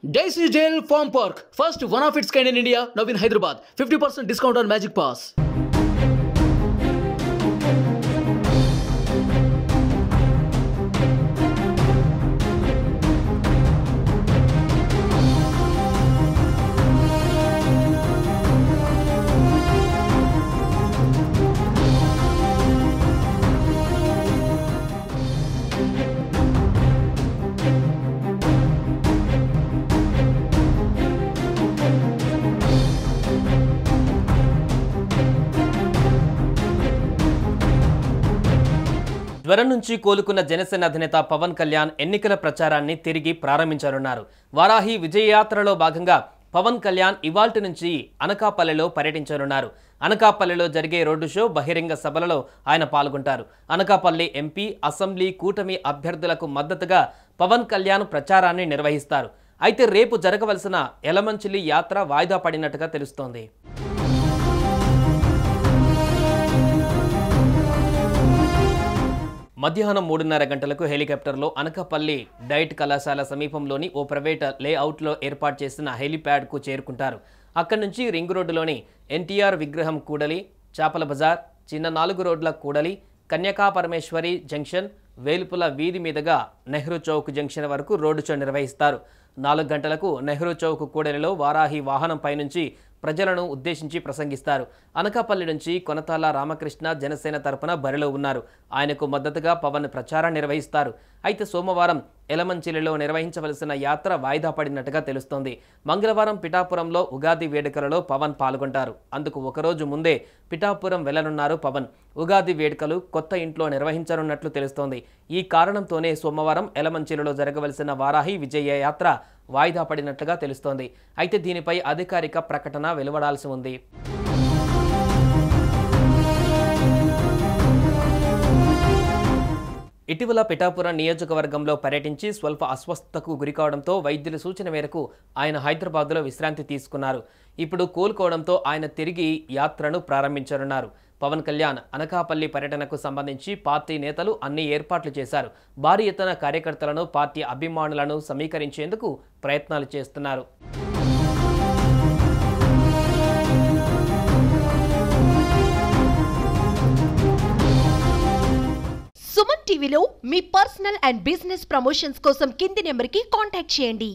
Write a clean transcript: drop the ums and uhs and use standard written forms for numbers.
Daisy Jail Farm Park, first one of its kind in India, now in Hyderabad. 50% discount on Magic Pass. జ్వరం నుంచి కోలుకున్న జనసేన అధినేత పవన్ కళ్యాణ్ ఎన్నికల ప్రచారాన్ని తిరిగి ప్రారంభించనున్నారు. వారాహి విజయయాత్రలో భాగంగా పవన్ కళ్యాణ్ ఇవాల్టి నుంచి అనకాపల్లిలో పర్యటించనున్నారు. అనకాపల్లిలో జరిగే రోడ్డు షో, బహిరంగ సభలలో ఆయన పాల్గొంటారు. అనకాపల్లి ఎంపీ, అసెంబ్లీ కూటమి అభ్యర్థులకు మద్దతుగా పవన్ కళ్యాణ్ ప్రచారాన్ని నిర్వహిస్తారు. అయితే రేపు జరగవలసిన ఎలమంచిలి యాత్ర వాయిదా పడినట్టుగా తెలుస్తోంది. మధ్యాహ్నం 3:30 గంటలకు హెలికాప్టర్లో అనకాపల్లి డైట్ కళాశాల సమీపంలోని ఓ ప్రైవేట్ లేఅవుట్లో ఏర్పాటు చేసిన హెలిప్యాడ్కు చేరుకుంటారు. అక్కడి నుంచి రింగ్ రోడ్డులోని ఎన్టీఆర్ విగ్రహం కూడలి, చాపల బజార్, చిన్న 4 రోడ్ల కూడలి, కన్యకా పరమేశ్వరి జంక్షన్, వేలుపుల వీధి మీదుగా నెహ్రూ చౌక్ జంక్షన్ వరకు రోడ్డు షో నిర్వహిస్తారు. 4 గంటలకు నెహ్రూ చౌక్ కూడలిలో వారాహి వాహనంపై నుంచి ప్రజలను ఉద్దేశించి ప్రసంగిస్తారు. అనకాపల్లి నుంచి కొనతాల రామకృష్ణ జనసేన తరపున బరిలో ఉన్నారు. ఆయనకు మద్దతుగా పవన్ ప్రచారం నిర్వహిస్తారు. అయితే సోమవారం ఎలమంచిలిలో నిర్వహించవలసిన యాత్ర వాయిదా పడినట్టుగా తెలుస్తోంది. మంగళవారం పిఠాపురంలో ఉగాది వేడుకలలో పవన్ పాల్గొంటారు. అందుకు ఒకరోజు ముందే పిఠాపురం వెళ్లనున్నారు పవన్. ఉగాది వేడుకలు కొత్త ఇంట్లో నిర్వహించనున్నట్లు తెలుస్తోంది. ఈ కారణంతోనే సోమవారం ఎలమంచిలిలో జరగవలసిన వారాహి విజయ యాత్ర వాయిదా పడినట్లుగా తెలుస్తోంది. అయితే దీనిపై అధికారిక ప్రకటన వెలువడాల్సి ఉంది. ఇటీవల పిఠాపురం నియోజకవర్గంలో పర్యటించి స్వల్ప అస్వస్థతకు గురికావడంతో వైద్యుల సూచన మేరకు ఆయన హైదరాబాద్లో విశ్రాంతి తీసుకున్నారు. ఇప్పుడు కోలుకోవడంతో ఆయన తిరిగి యాత్రను ప్రారంభించనున్నారు. పవన్ కళ్యాణ్ అనకాపల్లి పర్యటనకు సంబంధించి పార్టీ నేతలు అన్ని ఏర్పాట్లు చేశారు. భారీ ఎత్తున కార్యకర్తలను, పార్టీ అభిమానులను సమీకరించేందుకు ప్రయత్నాలు చేస్తున్నారు. సుమన్ టీవీలో మీ పర్సనల్ అండ్ బిజినెస్ ప్రమోషన్స్ కోసం కింది నెంబర్కి కాంటాక్ట్ చేయండి.